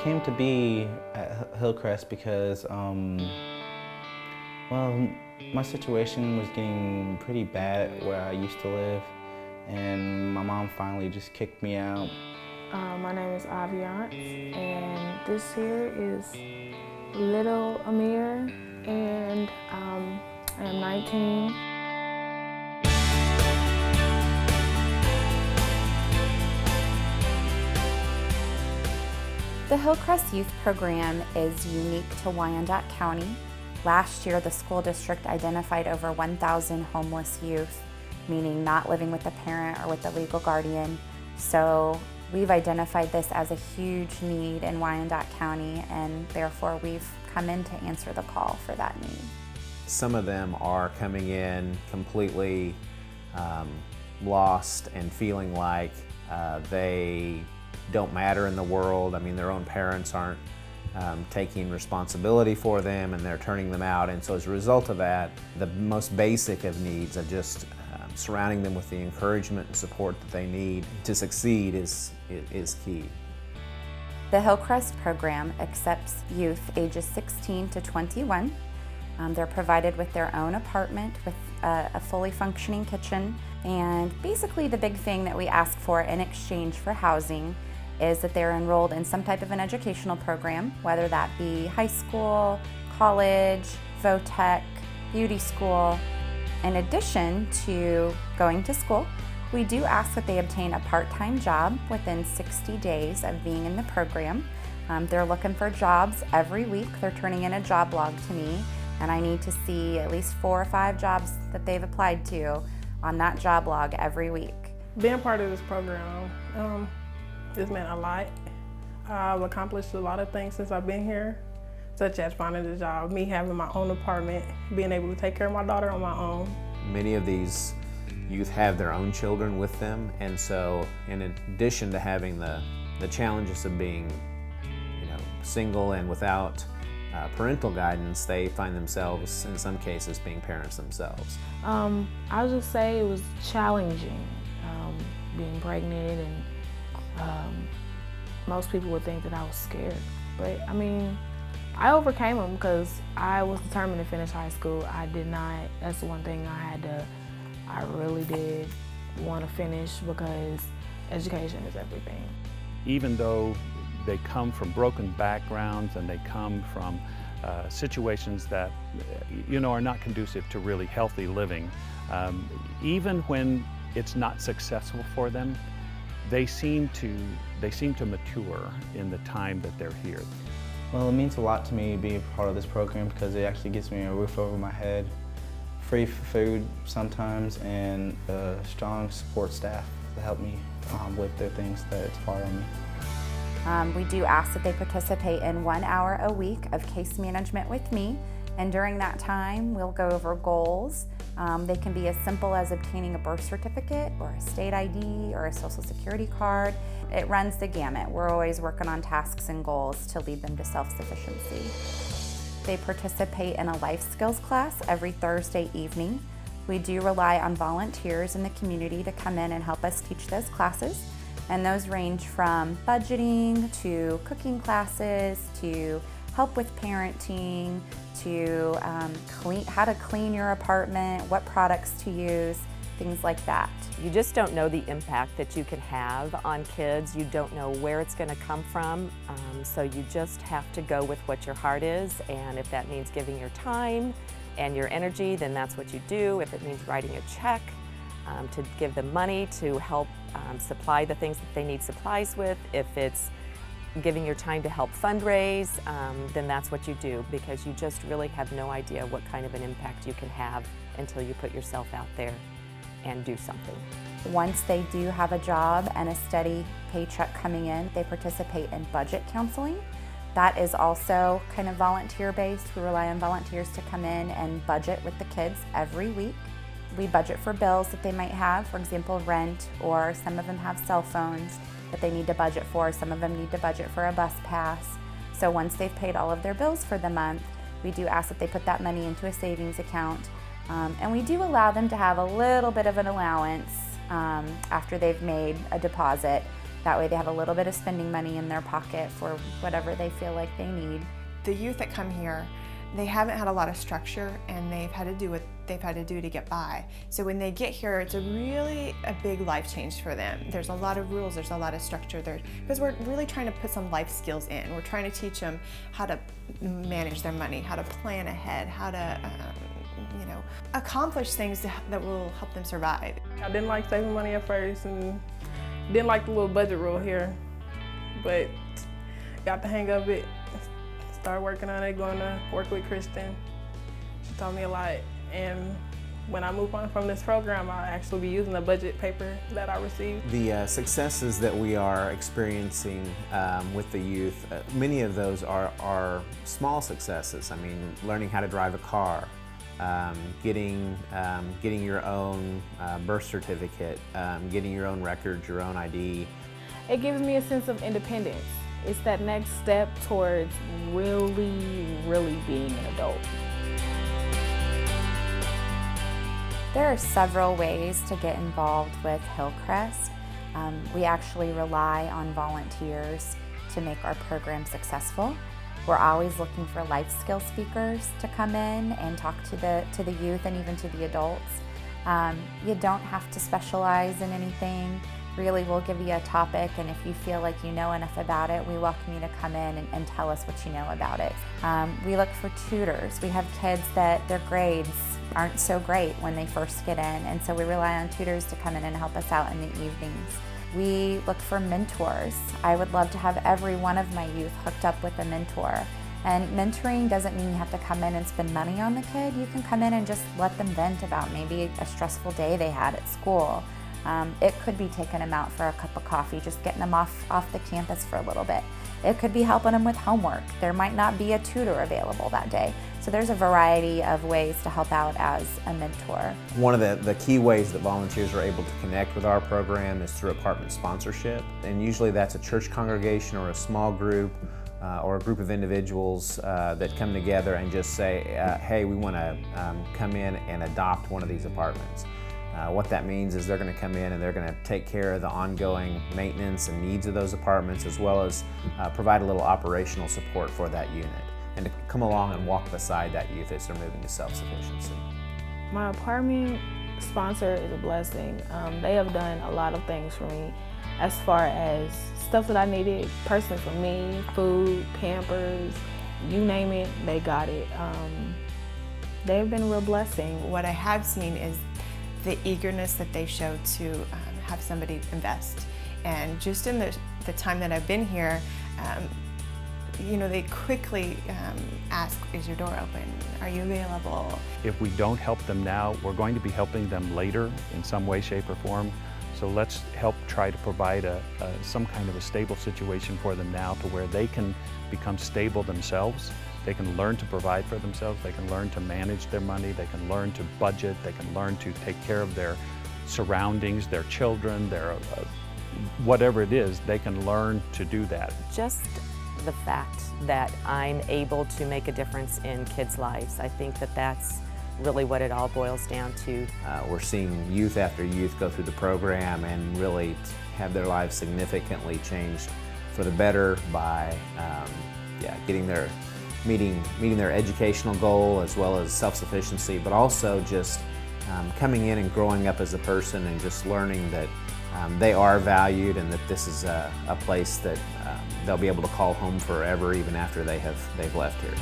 came to be at Hillcrest because, well, my situation was getting pretty bad where I used to live, and my mom finally just kicked me out. My name is Aviance, and this here is little Amir, and I am 19. The Hillcrest Youth Program is unique to Wyandotte County. Last year, the school district identified over 1,000 homeless youth, meaning not living with a parent or with a legal guardian. So we've identified this as a huge need in Wyandotte County, and therefore we've come in to answer the call for that need. Some of them are coming in completely lost and feeling like they don't matter in the world. I mean, their own parents aren't taking responsibility for them, and they're turning them out. And so as a result of that, the most basic of needs of just surrounding them with the encouragement and support that they need to succeed is key. The Hillcrest program accepts youth ages 16 to 21. They're provided with their own apartment with a fully functioning kitchen. And basically the big thing that we ask for in exchange for housing is that they're enrolled in some type of an educational program, whether that be high school, college, vo-tech, beauty school. In addition to going to school, we do ask that they obtain a part-time job within 60 days of being in the program. They're looking for jobs every week. They're turning in a job log to me, and I need to see at least 4 or 5 jobs that they've applied to on that job log every week. Being part of this program, it's meant a lot. I've accomplished a lot of things since I've been here, such as finding a job, me having my own apartment, being able to take care of my daughter on my own. Many of these youth have their own children with them, and so in addition to having the challenges of being single and without parental guidance, they find themselves in some cases being parents themselves. I would just say it was challenging being pregnant, and most people would think that I was scared, but I mean, I overcame them because I was determined to finish high school. I did not, that's the one thing I really did want to finish, because education is everything. Even though they come from broken backgrounds and they come from situations that are not conducive to really healthy living, even when it's not successful for them, they seem to mature in the time that they're here. Well, it means a lot to me being part of this program because it actually gets me a roof over my head, free food sometimes, and a strong support staff to help me with the things that's hard on me. We do ask that they participate in 1 hour a week of case management with me, and during that time we'll go over goals. They can be as simple as obtaining a birth certificate or a state ID or a social security card. It runs the gamut. We're always working on tasks and goals to lead them to self-sufficiency. They participate in a life skills class every Thursday evening. We do rely on volunteers in the community to come in and help us teach those classes. And those range from budgeting to cooking classes to help with parenting to how to clean your apartment, what products to use, things like that. You just don't know the impact that you can have on kids. You don't know where it's going to come from, so you just have to go with what your heart is, and if that means giving your time and your energy, then that's what you do. If it means writing a check to give them money to help supply the things that they need supplies with, if it's giving your time to help fundraise, then that's what you do, because you just really have no idea what kind of an impact you can have until you put yourself out there and do something. Once they do have a job and a steady paycheck coming in, they participate in budget counseling. That is also kind of volunteer-based. We rely on volunteers to come in and budget with the kids every week. We budget for bills that they might have, for example, rent, or some of them have cell phones that they need to budget for. Some of them need to budget for a bus pass. So once they've paid all of their bills for the month, we do ask that they put that money into a savings account. And we do allow them to have a little bit of an allowance after they've made a deposit. That way they have a little bit of spending money in their pocket for whatever they feel like they need. The youth that come here, they haven't had a lot of structure, and they've had to do what they've had to do to get by. So when they get here, it's a big life change for them. There's a lot of rules, there's a lot of structure there, because we're really trying to put some life skills in. We're trying to teach them how to manage their money, how to plan ahead, how to accomplish things that will help them survive. I didn't like saving money at first and didn't like the little budget rule here, but got the hang of it. Started working on it, going to work with Kristen. She taught me a lot, and when I move on from this program, I'll actually be using the budget paper that I received. The successes that we are experiencing with the youth, many of those are small successes. I mean, learning how to drive a car, getting your own birth certificate, getting your own records, your own ID. It gives me a sense of independence. It's that next step towards really being an adult. There are several ways to get involved with Hillcrest. We actually rely on volunteers to make our program successful. We're always looking for life skill speakers to come in and talk to the youth and even to the adults. You don't have to specialize in anything. Really, we'll give you a topic, and if you feel like you know enough about it, we welcome you to come in and tell us what you know about it. We look for tutors. We have kids that their grades aren't so great when they first get in, and so we rely on tutors to come in and help us out in the evenings. We look for mentors. I would love to have every one of my youth hooked up with a mentor. And mentoring doesn't mean you have to come in and spend money on the kid. You can come in and just let them vent about maybe a stressful day they had at school. It could be taking them out for a cup of coffee, just getting them off the campus for a little bit. It could be helping them with homework. There might not be a tutor available that day. So there's a variety of ways to help out as a mentor. One of the key ways that volunteers are able to connect with our program is through apartment sponsorship. And usually that's a church congregation or a small group or a group of individuals that come together and just say, hey, we want to come in and adopt one of these apartments. What that means is they're going to come in and they're going to take care of the ongoing maintenance and needs of those apartments, as well as provide a little operational support for that unit, and to come along and walk beside that youth as they're moving to self-sufficiency. My apartment sponsor is a blessing. They have done a lot of things for me as far as stuff that I needed personally for me, food, Pampers, you name it, they got it. They've been a real blessing. What I have seen is the eagerness that they show to have somebody invest. And just in the time that I've been here, they quickly ask, is your door open? Are you available? If we don't help them now, we're going to be helping them later in some way, shape, or form. So let's help try to provide some kind of a stable situation for them now, to where they can become stable themselves. They can learn to provide for themselves, they can learn to manage their money, they can learn to budget, they can learn to take care of their surroundings, their children, their whatever it is, they can learn to do that. Just the fact that I'm able to make a difference in kids' lives, I think that that's really what it all boils down to. We're seeing youth after youth go through the program and really have their lives significantly changed for the better by meeting their educational goal, as well as self-sufficiency, but also just coming in and growing up as a person and just learning that they are valued, and that this is a place that they'll be able to call home forever, even after they've left here.